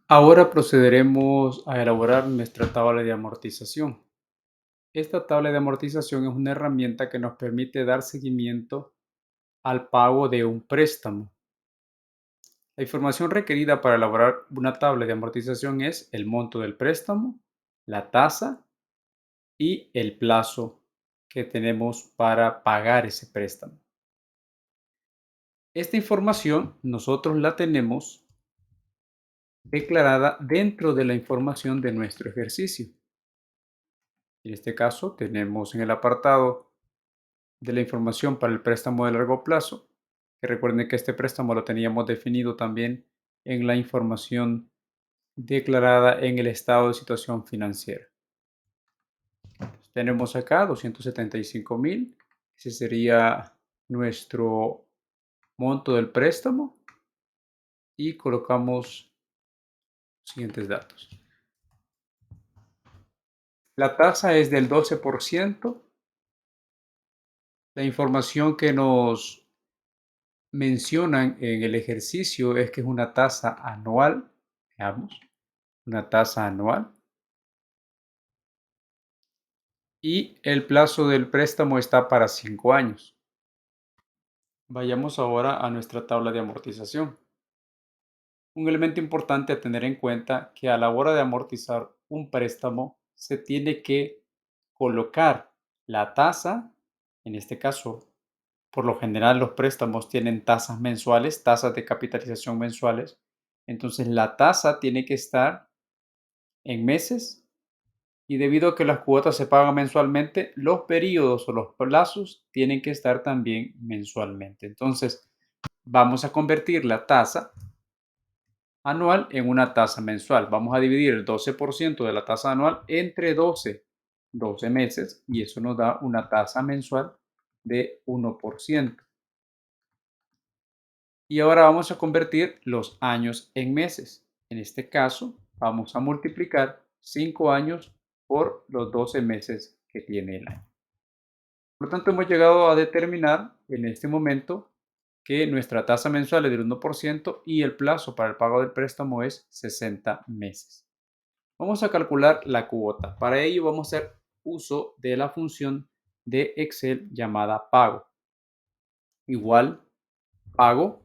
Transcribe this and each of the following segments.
Ahora procederemos a elaborar nuestra tabla de amortización. Esta tabla de amortización es una herramienta que nos permite dar seguimiento al pago de un préstamo. La información requerida para elaborar una tabla de amortización es el monto del préstamo, la tasa y el plazo que tenemos para pagar ese préstamo. Esta información nosotros la tenemos declarada dentro de la información de nuestro ejercicio. En este caso, tenemos en el apartado de la información para el préstamo de largo plazo, que recuerden que este préstamo lo teníamos definido también en la información declarada en el estado de situación financiera. Tenemos acá 275,000, ese sería nuestro monto del préstamo y colocamos los siguientes datos. La tasa es del 12%. La información que nos mencionan en el ejercicio es que es una tasa anual. Veamos, una tasa anual. Y el plazo del préstamo está para 5 años. Vayamos ahora a nuestra tabla de amortización. Un elemento importante a tener en cuenta que a la hora de amortizar un préstamo se tiene que colocar la tasa, en este caso, por lo general los préstamos tienen tasas mensuales, tasas de capitalización mensuales, entonces la tasa tiene que estar en meses y debido a que las cuotas se pagan mensualmente, los periodos o los plazos tienen que estar también mensualmente. Entonces, vamos a convertir la tasa anual en una tasa mensual. Vamos a dividir el 12% de la tasa anual entre 12 meses y eso nos da una tasa mensual de 1%. Y ahora vamos a convertir los años en meses. En este caso, vamos a multiplicar 5 años por los 12 meses que tiene el año. Por lo tanto, hemos llegado a determinar en este momento que nuestra tasa mensual es del 1% y el plazo para el pago del préstamo es 60 meses. Vamos a calcular la cuota. Para ello vamos a hacer uso de la función de Excel llamada pago. Igual pago.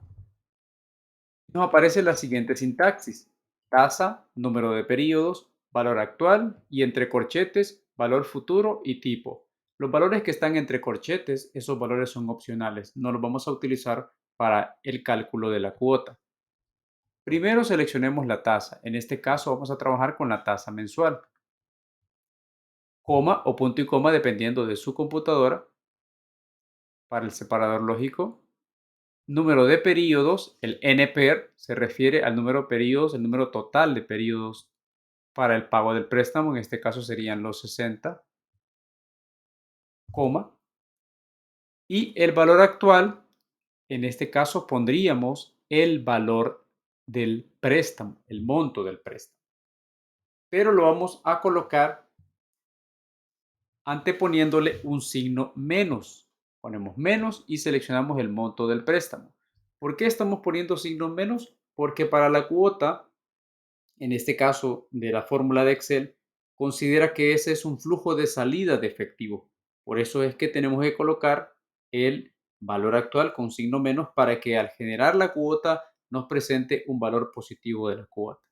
Nos aparece la siguiente sintaxis: tasa, número de periodos, valor actual y entre corchetes, valor futuro y tipo. Los valores que están entre corchetes, esos valores son opcionales, no los vamos a utilizar para el cálculo de la cuota. Primero seleccionemos la tasa, en este caso vamos a trabajar con la tasa mensual. Coma o punto y coma dependiendo de su computadora para el separador lógico. Número de periodos, el NPER se refiere al número de periodos, el número total de periodos para el pago del préstamo, en este caso serían los 60, coma, y el valor actual, en este caso pondríamos el valor del préstamo, el monto del préstamo, pero lo vamos a colocar anteponiéndole un signo menos. Ponemos menos y seleccionamos el monto del préstamo. ¿Por qué estamos poniendo signos menos? Porque para la cuota, en este caso de la fórmula de Excel, considera que ese es un flujo de salida de efectivo. Por eso es que tenemos que colocar el valor actual con signo menos para que al generar la cuota nos presente un valor positivo de la cuota.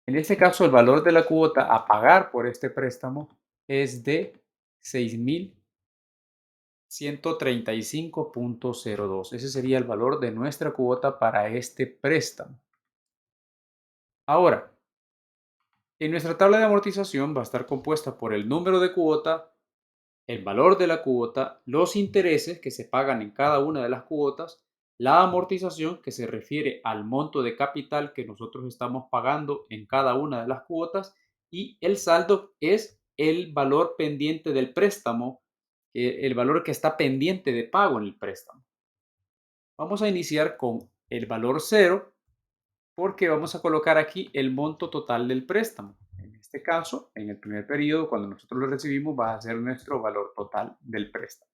En este caso, el valor de la cuota a pagar por este préstamo es de 6,135,02. Ese sería el valor de nuestra cuota para este préstamo. Ahora, en nuestra tabla de amortización va a estar compuesta por el número de cuota, el valor de la cuota, los intereses que se pagan en cada una de las cuotas, la amortización que se refiere al monto de capital que nosotros estamos pagando en cada una de las cuotas y el saldo es el valor pendiente del préstamo, el valor que está pendiente de pago en el préstamo. Vamos a iniciar con el valor cero porque vamos a colocar aquí el monto total del préstamo. En este caso, en el primer periodo, cuando nosotros lo recibimos, va a ser nuestro valor total del préstamo.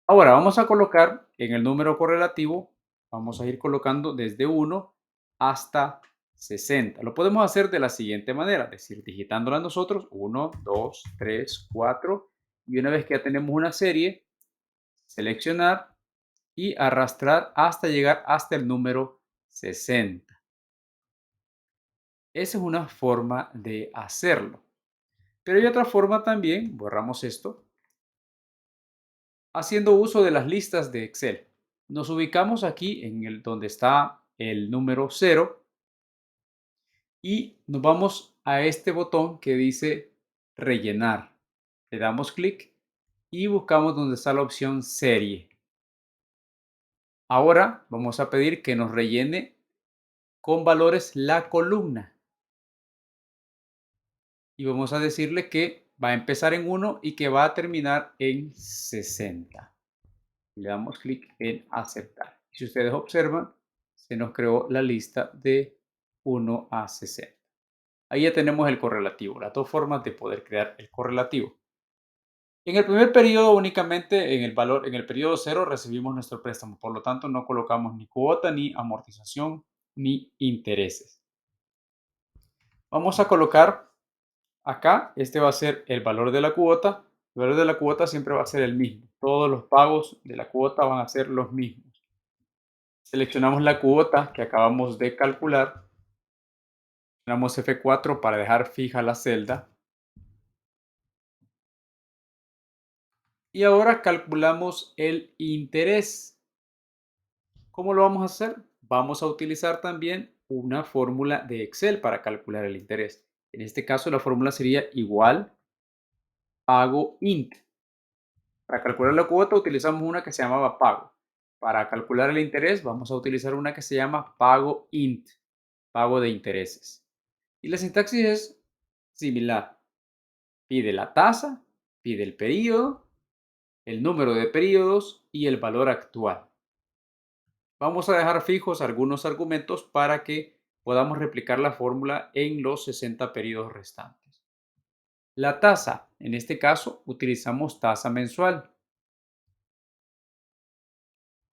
Ahora vamos a colocar en el número correlativo, vamos a ir colocando desde 1 hasta 60. Lo podemos hacer de la siguiente manera, es decir, digitándola nosotros, 1, 2, 3, 4, y una vez que ya tenemos una serie, seleccionar y arrastrar hasta llegar hasta el número 60. Esa es una forma de hacerlo. Pero hay otra forma también, borramos esto, haciendo uso de las listas de Excel. Nos ubicamos aquí en el donde está el número 0 y nos vamos a este botón que dice rellenar. Le damos clic y buscamos donde está la opción serie. Ahora vamos a pedir que nos rellene con valores la columna y vamos a decirle que va a empezar en 1 y que va a terminar en 60. Le damos clic en aceptar. Si ustedes observan, se nos creó la lista de 1 a 60. Ahí ya tenemos el correlativo, las dos formas de poder crear el correlativo. En el primer periodo únicamente en el periodo 0 recibimos nuestro préstamo, por lo tanto no colocamos ni cuota, ni amortización, ni intereses. Vamos a colocar acá, este va a ser el valor de la cuota. El valor de la cuota siempre va a ser el mismo. Todos los pagos de la cuota van a ser los mismos. Seleccionamos la cuota que acabamos de calcular. Damos F4 para dejar fija la celda. Y ahora calculamos el interés. ¿Cómo lo vamos a hacer? Vamos a utilizar también una fórmula de Excel para calcular el interés. En este caso la fórmula sería igual pago int. Para calcular la cuota utilizamos una que se llamaba pago. Para calcular el interés vamos a utilizar una que se llama pago int, pago de intereses. Y la sintaxis es similar. Pide la tasa, pide el periodo, el número de periodos y el valor actual. Vamos a dejar fijos algunos argumentos para que podamos replicar la fórmula en los 60 periodos restantes. La tasa, en este caso utilizamos tasa mensual.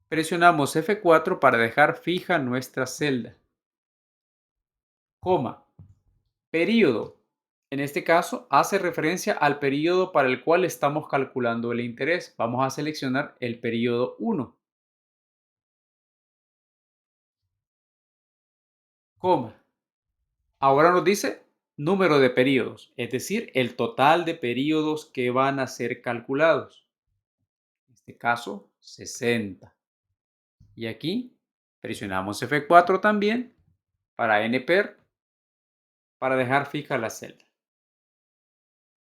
Presionamos F4 para dejar fija nuestra celda. Coma. Periodo. En este caso hace referencia al periodo para el cual estamos calculando el interés. Vamos a seleccionar el periodo 1. Coma. Ahora nos dice número de periodos, es decir, el total de periodos que van a ser calculados. En este caso, 60. Y aquí presionamos F4 también para NPER para dejar fija la celda.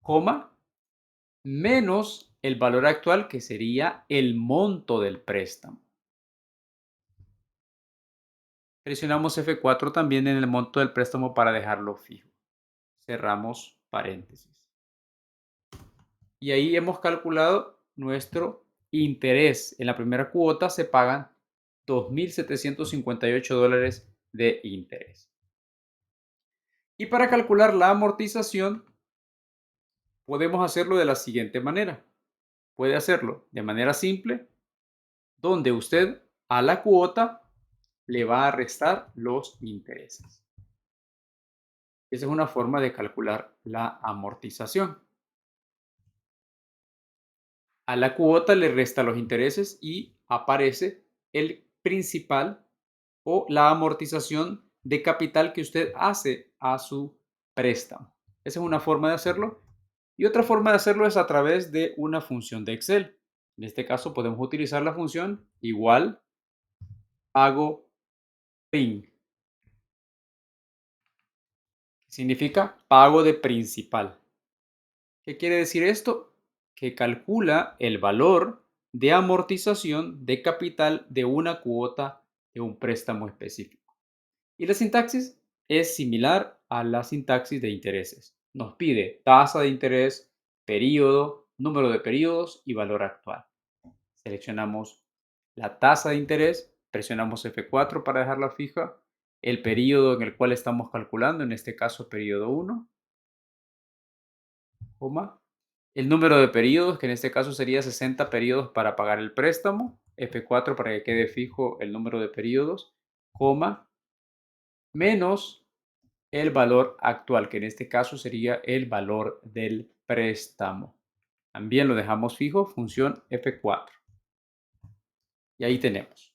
Coma, menos el valor actual que sería el monto del préstamo. Presionamos F4 también en el monto del préstamo para dejarlo fijo. Cerramos paréntesis. Y ahí hemos calculado nuestro interés. En la primera cuota se pagan $2,758 de interés. Y para calcular la amortización, podemos hacerlo de la siguiente manera. Puede hacerlo de manera simple, donde usted a la cuota le va a restar los intereses. Esa es una forma de calcular la amortización. A la cuota le resta los intereses y aparece el principal o la amortización de capital que usted hace a su préstamo. Esa es una forma de hacerlo. Y otra forma de hacerlo es a través de una función de Excel. En este caso podemos utilizar la función igual pago PRIN. Significa pago de principal. ¿Qué quiere decir esto? Que calcula el valor de amortización de capital de una cuota de un préstamo específico. Y la sintaxis es similar a la sintaxis de intereses. Nos pide tasa de interés, periodo, número de periodos y valor actual. Seleccionamos la tasa de interés, presionamos F4 para dejarla fija, el periodo en el cual estamos calculando, en este caso periodo 1, coma, el número de periodos, que en este caso sería 60 periodos para pagar el préstamo, F4 para que quede fijo el número de periodos, coma, menos el valor actual, que en este caso sería el valor del préstamo. También lo dejamos fijo, función F4. Y ahí tenemos.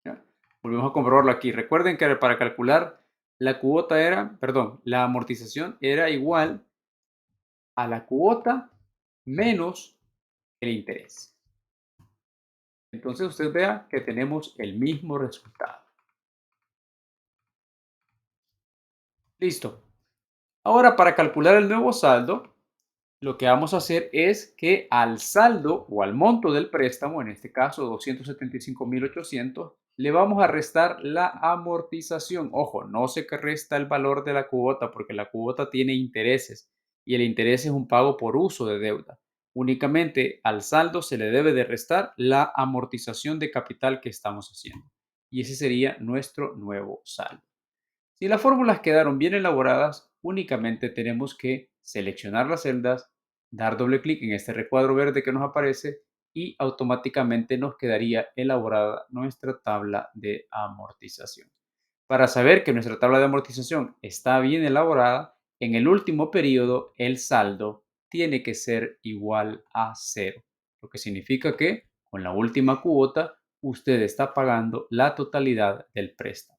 ¿Ya? Volvemos a comprobarlo aquí. Recuerden que para calcular la cuota era, perdón, la amortización era igual a la cuota menos el interés. Entonces usted vea que tenemos el mismo resultado. Listo. Ahora para calcular el nuevo saldo, lo que vamos a hacer es que al saldo o al monto del préstamo, en este caso 275.800, le vamos a restar la amortización. Ojo, no se que resta el valor de la cuota porque la cuota tiene intereses y el interés es un pago por uso de deuda. Únicamente al saldo se le debe de restar la amortización de capital que estamos haciendo. Y ese sería nuestro nuevo saldo. Si las fórmulas quedaron bien elaboradas, únicamente tenemos que seleccionar las celdas, dar doble clic en este recuadro verde que nos aparece y automáticamente nos quedaría elaborada nuestra tabla de amortización. Para saber que nuestra tabla de amortización está bien elaborada, en el último periodo el saldo tiene que ser igual a cero, lo que significa que con la última cuota usted está pagando la totalidad del préstamo.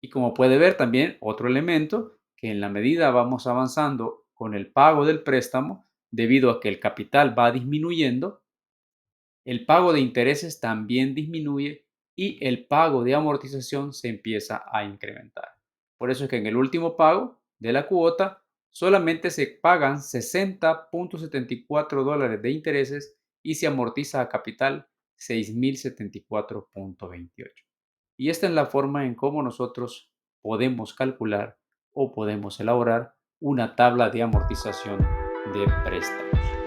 Y como puede ver también otro elemento, que en la medida vamos avanzando con el pago del préstamo, debido a que el capital va disminuyendo, el pago de intereses también disminuye y el pago de amortización se empieza a incrementar. Por eso es que en el último pago de la cuota solamente se pagan 60.74 dólares de intereses y se amortiza a capital 6.074.28. Y esta es la forma en cómo nosotros podemos calcular o podemos elaborar una tabla de amortización de préstamos.